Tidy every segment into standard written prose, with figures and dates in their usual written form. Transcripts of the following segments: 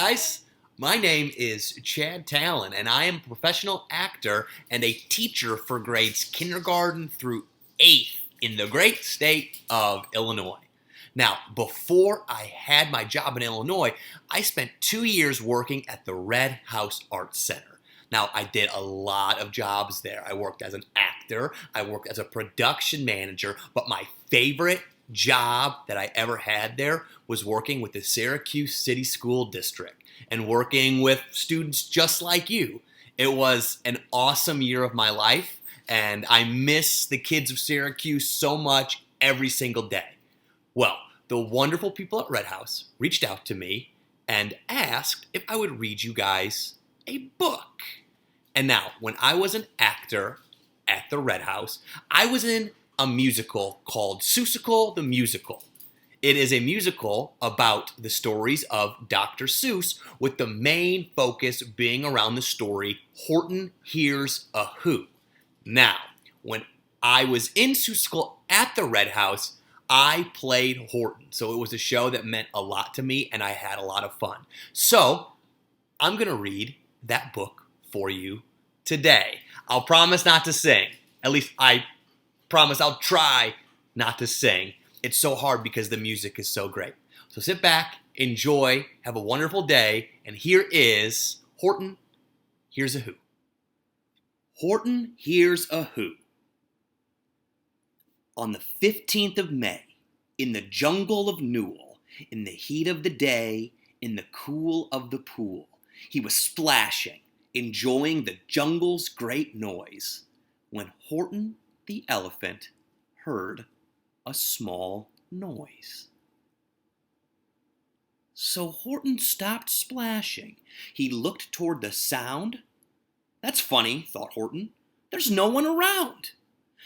guys. My name is Chad Tallon, and I am a professional actor and a teacher for grades kindergarten through 8th in the great state of Illinois. Now, before I had my job in Illinois, I spent 2 years working at the Redhouse Art Center. Now, I did a lot of jobs there. I worked as an actor, I worked as a production manager, but my favorite job that I ever had there was working with the Syracuse City School District and working with students just like you. It was an awesome year of my life, and I miss the kids of Syracuse so much every single day. Well, the wonderful people at Redhouse reached out to me and asked if I would read you guys a book. And now, when I was an actor at the Redhouse, I was in a musical called Seussical the Musical. It is a musical about the stories of Dr. Seuss, with the main focus being around the story Horton Hears a Who. Now, when I was in Seussical at the Redhouse, I played Horton, so it was a show that meant a lot to me, and I had a lot of fun. So, I'm going to read that book for you today. I'll promise not to sing. At least I promise I'll try not to sing. It's so hard because the music is so great. So sit back, enjoy, have a wonderful day, and here is Horton Hears a Who. Horton Hears a Who. On the 15th of May, in the jungle of Newell, in the heat of the day, in the cool of the pool, he was splashing, enjoying the jungle's great noise, when Horton the elephant heard a small noise. So Horton stopped splashing. He looked toward the sound. That's funny, thought Horton. There's no one around.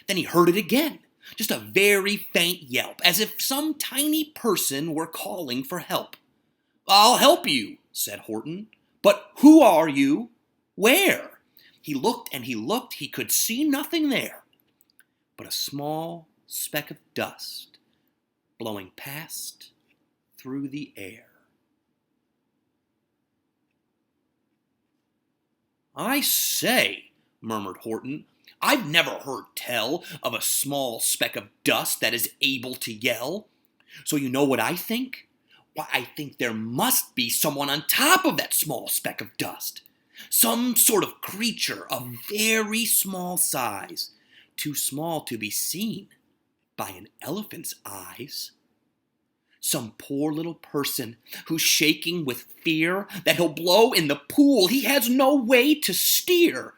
Then he heard it again, just a very faint yelp, as if some tiny person were calling for help. I'll help you, said Horton. But who are you? Where? He looked and he looked. He could see nothing there but a small speck of dust blowing past through the air. I say, murmured Horton, I've never heard tell of a small speck of dust that is able to yell. So you know what I think? Why, I think there must be someone on top of that small speck of dust. Some sort of creature of very small size, too small to be seen by an elephant's eyes. Some poor little person who's shaking with fear that he'll blow in the pool he has no way to steer.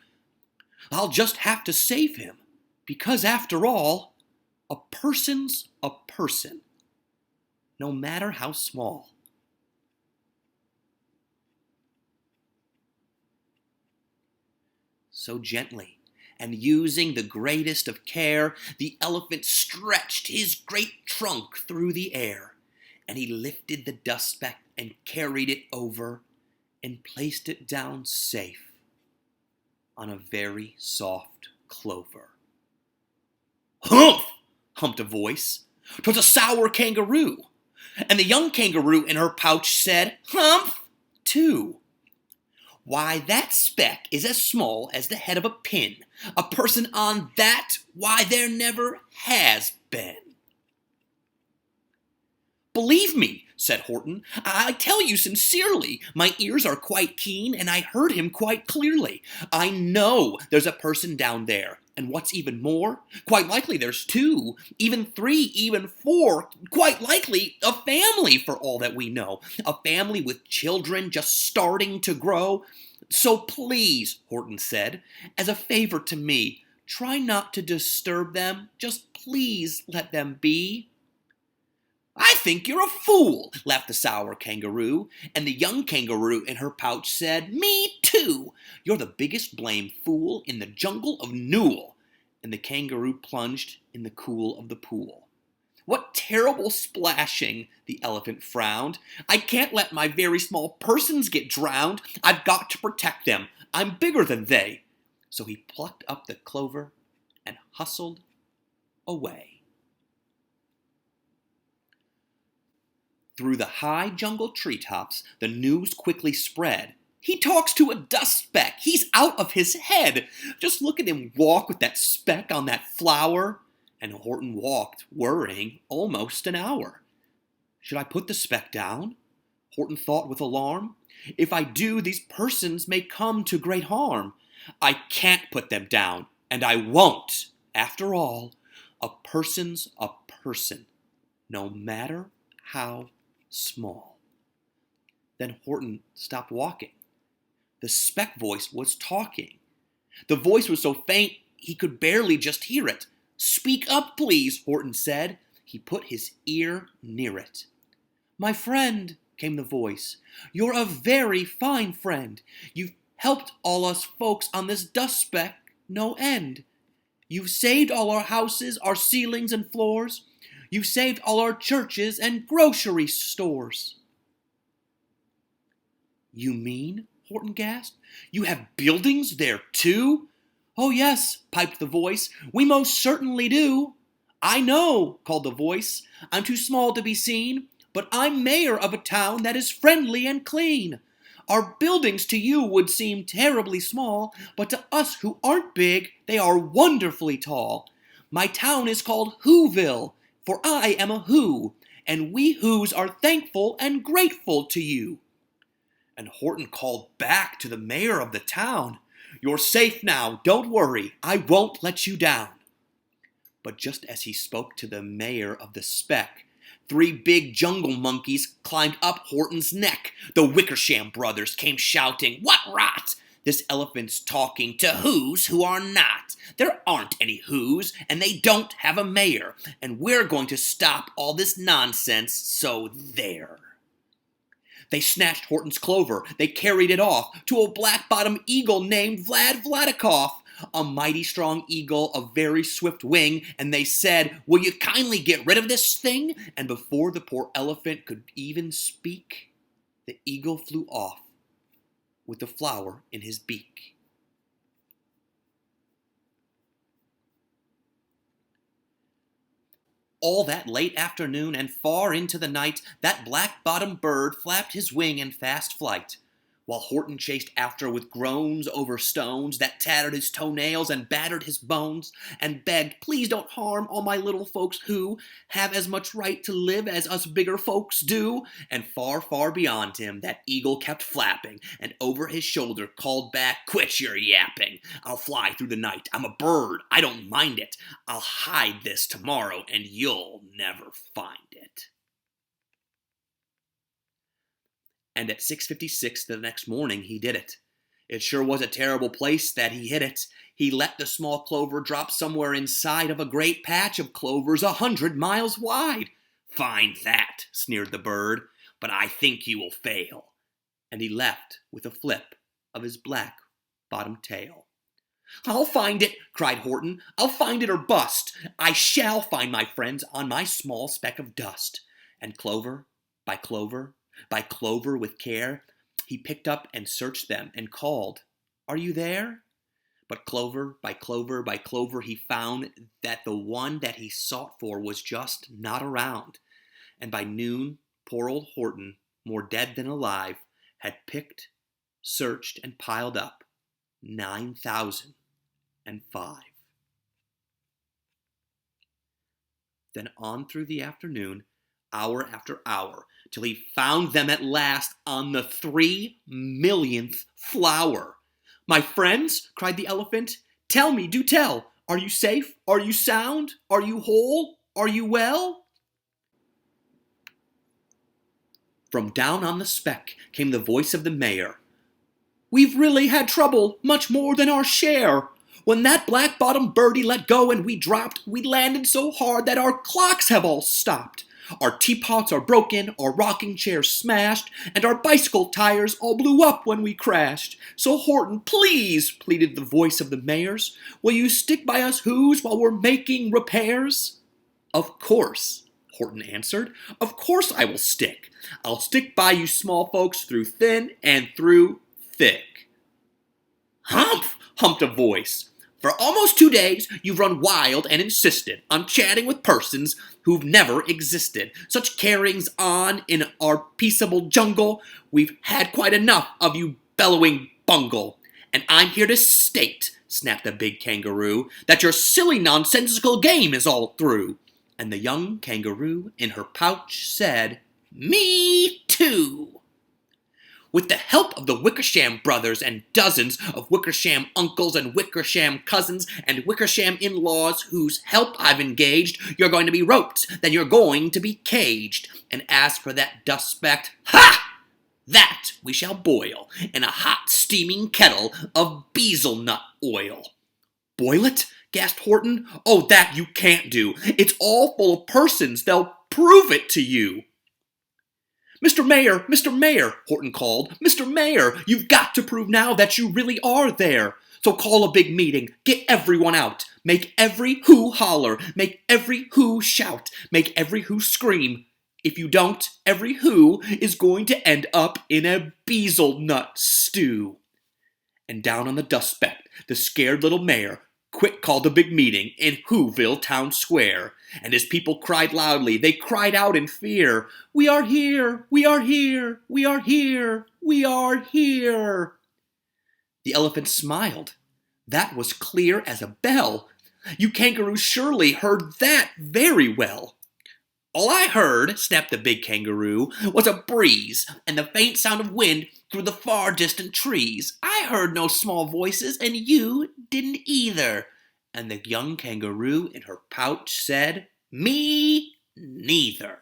I'll just have to save him, because after all, a person's a person, no matter how small. So gently, and using the greatest of care, the elephant stretched his great trunk through the air, and he lifted the dust speck and carried it over and placed it down safe on a very soft clover. Humph! Humped a voice. 'Twas a sour kangaroo, and the young kangaroo in her pouch said, Humph! Too. Why, that speck is as small as the head of a pin. A person on that, why, there never has been. Believe me, said Horton, I tell you sincerely, my ears are quite keen, and I heard him quite clearly. I know there's a person down there, and what's even more, quite likely there's 2, even 3, even 4, quite likely a family for all that we know, a family with children just starting to grow. So please, Horton said, as a favor to me, try not to disturb them, just please let them be. I think you're a fool, laughed the sour kangaroo, and the young kangaroo in her pouch said, Me too! You're the biggest blame fool in the jungle of Newell. And the kangaroo plunged in the cool of the pool. What terrible splashing, the elephant frowned. I can't let my very small persons get drowned. I've got to protect them. I'm bigger than they. So he plucked up the clover and hustled away. Through the high jungle treetops, the news quickly spread. He talks to a dust speck. He's out of his head. Just look at him walk with that speck on that flower. And Horton walked, worrying, almost an hour. Should I put the speck down? Horton thought with alarm. If I do, these persons may come to great harm. I can't put them down, and I won't. After all, a person's a person, no matter how small. Then Horton stopped walking. The speck voice was talking. The voice was so faint he could barely just hear it. Speak up, please, Horton said. He put his ear near it. My friend, came the voice, you're a very fine friend. You've helped all us folks on this dust speck no end. You've saved all our houses, our ceilings and floors. You've saved all our churches and grocery stores. You mean, Horton gasped, you have buildings there too? Oh yes, piped the voice, we most certainly do. I know, called the voice, I'm too small to be seen, but I'm mayor of a town that is friendly and clean. Our buildings to you would seem terribly small, but to us who aren't big, they are wonderfully tall. My town is called Whoville, for I am a Who, and we Whos are thankful and grateful to you. And Horton called back to the mayor of the town, You're safe now, don't worry, I won't let you down. But just as he spoke to the mayor of the speck, 3 big jungle monkeys climbed up Horton's neck. The Wickersham brothers came shouting, What rot! This elephant's talking to Whos who are not. There aren't any Whos, and they don't have a mayor, and we're going to stop all this nonsense, so there. They snatched Horton's clover. They carried it off to a black-bottomed eagle named Vladikoff, a mighty strong eagle of very swift wing, and they said, Will you kindly get rid of this thing? And before the poor elephant could even speak, the eagle flew off with the flower in his beak. All that late afternoon and far into the night, that black-bottomed bird flapped his wing in fast flight, while Horton chased after with groans over stones that tattered his toenails and battered his bones, and begged, Please don't harm all my little folks who have as much right to live as us bigger folks do. And far, far beyond him, that eagle kept flapping, and over his shoulder called back, Quit your yapping. I'll fly through the night. I'm a bird. I don't mind it. I'll hide this tomorrow, and you'll never find it. And at 6:56 the next morning, he did it. It sure was a terrible place that he hid it. He let the small clover drop somewhere inside of a great patch of clovers 100 miles wide. Fine that, sneered the bird, but I think you will fail. And he left with a flip of his black-bottomed tail. I'll find it, cried Horton. I'll find it or bust. I shall find my friends on my small speck of dust. And clover by clover, by clover with care, he picked up and searched them and called, Are you there? But clover by clover by clover, he found that the one that he sought for was just not around. And by noon, poor old Horton, more dead than alive, had picked, searched, and piled up 9,005. Then on through the afternoon, hour after hour, till he found them at last on the 3 millionth flower. My friends, cried the elephant, tell me, do tell, are you safe? Are you sound? Are you whole? Are you well? From down on the speck came the voice of the mayor. We've really had trouble, much more than our share. When that black-bottomed birdie let go and we dropped, we landed so hard that our clocks have all stopped. Our teapots are broken, our rocking chairs smashed, and our bicycle tires all blew up when we crashed. So Horton, please, pleaded the voice of the mayor's, will you stick by us Whos while we're making repairs? Of course, Horton answered. Of course I will stick. I'll stick by you small folks through thin and through thick. Humph, humped a voice. For almost 2 days, you've run wild and insisted on chatting with persons who've never existed. Such carryings on in our peaceable jungle, we've had quite enough of you bellowing bungle. And I'm here to state, snapped the big kangaroo, that your silly nonsensical game is all through. And the young kangaroo in her pouch said, "Me too." With the help of the Wickersham brothers and dozens of Wickersham uncles and Wickersham cousins and Wickersham in-laws whose help I've engaged, you're going to be roped, then you're going to be caged. And as for that dust-specked, ha! That we shall boil in a hot steaming kettle of bezelnut oil. Boil it? Gasped Horton. Oh, that you can't do. It's all full of persons. They'll prove it to you. Mr. Mayor, Horton called. Mr. Mayor, you've got to prove now that you really are there. So call a big meeting. Get everyone out. Make every who holler. Make every who shout. Make every who scream. If you don't, every who is going to end up in a bezelnut stew. And down on the dust speck, the scared little mayor quick called a big meeting in Whoville Town Square. And his people cried loudly. They cried out in fear. We are here! We are here! We are here! We are here! The elephant smiled. That was clear as a bell. You kangaroos surely heard that very well. All I heard, snapped the big kangaroo, was a breeze and the faint sound of wind through the far distant trees. I heard no small voices, and you didn't either. And the young kangaroo in her pouch said, Me neither.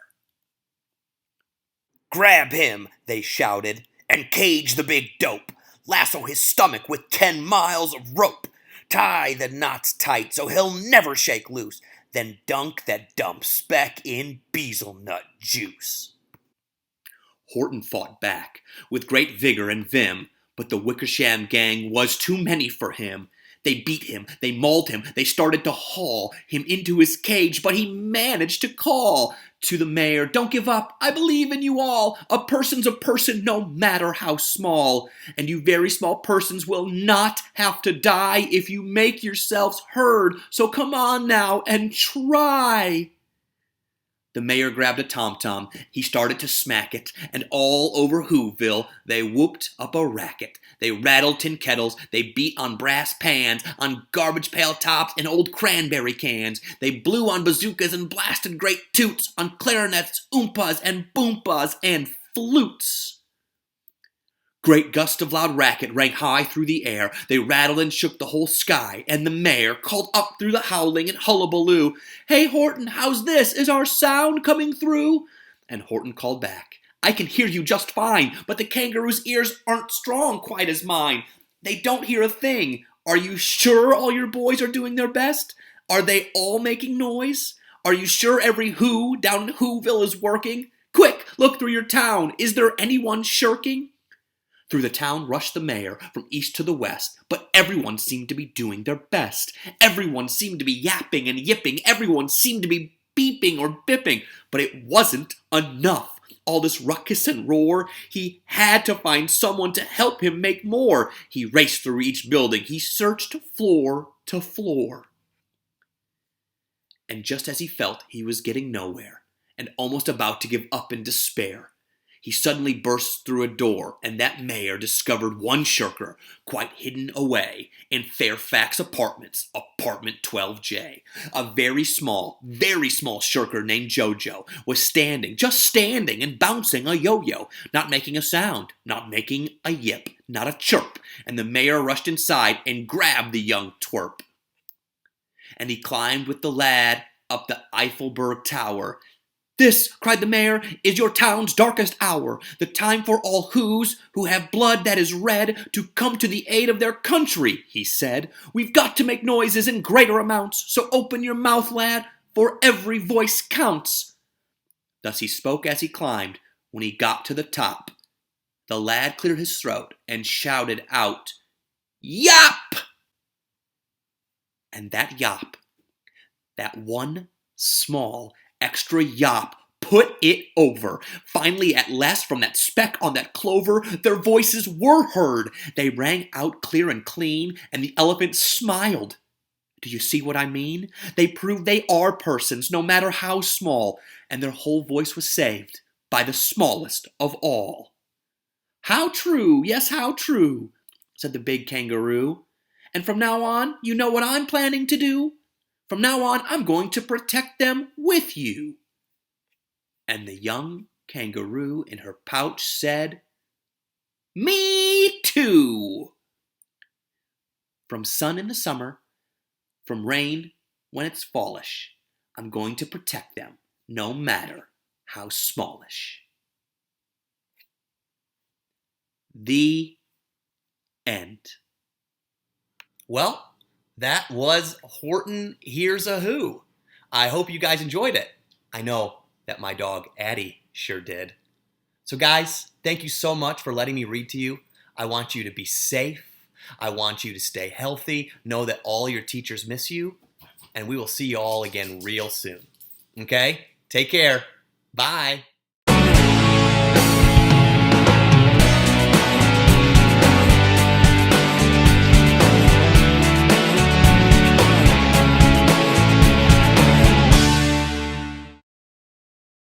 Grab him, they shouted, and cage the big dope. Lasso his stomach with 10 miles of rope. Tie the knots tight so he'll never shake loose. Then dunk that dump speck in bezelnut juice. Horton fought back with great vigor and vim, but the Wickersham gang was too many for him. They beat him, they mauled him, they started to haul him into his cage, but he managed to call to the mayor, "Don't give up, I believe in you all. A person's a person no matter how small, and you very small persons will not have to die if you make yourselves heard, so come on now and try." The mayor grabbed a tom-tom, he started to smack it, and all over Whoville they whooped up a racket. They rattled tin kettles, they beat on brass pans, on garbage pail tops and old cranberry cans. They blew on bazookas and blasted great toots, on clarinets, oompas and boompas and flutes. Great gusts of loud racket rang high through the air. They rattled and shook the whole sky, and the mayor called up through the howling and hullabaloo, "Hey, Horton, how's this? Is our sound coming through?" And Horton called back, "I can hear you just fine, but the kangaroo's ears aren't strong quite as mine. They don't hear a thing. Are you sure all your boys are doing their best? Are they all making noise? Are you sure every who down in Whoville is working? Quick, look through your town. Is there anyone shirking?" Through the town rushed the mayor from east to the west, but everyone seemed to be doing their best. Everyone seemed to be yapping and yipping. Everyone seemed to be beeping or bipping, but it wasn't enough. All this ruckus and roar, he had to find someone to help him make more. He raced through each building. He searched floor to floor. And just as he felt he was getting nowhere and almost about to give up in despair, he suddenly burst through a door, and that mayor discovered one shirker quite hidden away in Fairfax Apartments, apartment 12J. A very small shirker named Jojo was standing, just standing and bouncing a yo-yo, not making a sound, not making a yip, not a chirp, and the mayor rushed inside and grabbed the young twerp. And he climbed with the lad up the Eiffelberg Tower. "This," cried the mayor, "is your town's darkest hour, the time for all who have blood that is red to come to the aid of their country," he said. "We've got to make noises in greater amounts, so open your mouth, lad, for every voice counts." Thus he spoke as he climbed. When he got to the top, the lad cleared his throat and shouted out, "Yop!" And that yop, that one small extra yop, put it over. Finally, at last, from that speck on that clover, their voices were heard. They rang out clear and clean, and the elephant smiled Do you see what I mean? They prove they are persons, no matter how small, and their whole voice was saved by the smallest of all. How true, yes, how true, said the big kangaroo. And from now on, you know what I'm planning to do? From now on, I'm going to protect them with you. And the young kangaroo in her pouch said, Me too! From sun in the summer, from rain when it's fallish, I'm going to protect them, no matter how smallish. The end. Well, that was Horton Hears a Who. I hope you guys enjoyed it. I know that my dog Addie sure did. So guys, thank you so much for letting me read to you. I want you to be safe. I want you to stay healthy. Know that all your teachers miss you. And we will see you all again real soon. Okay? Take care. Bye.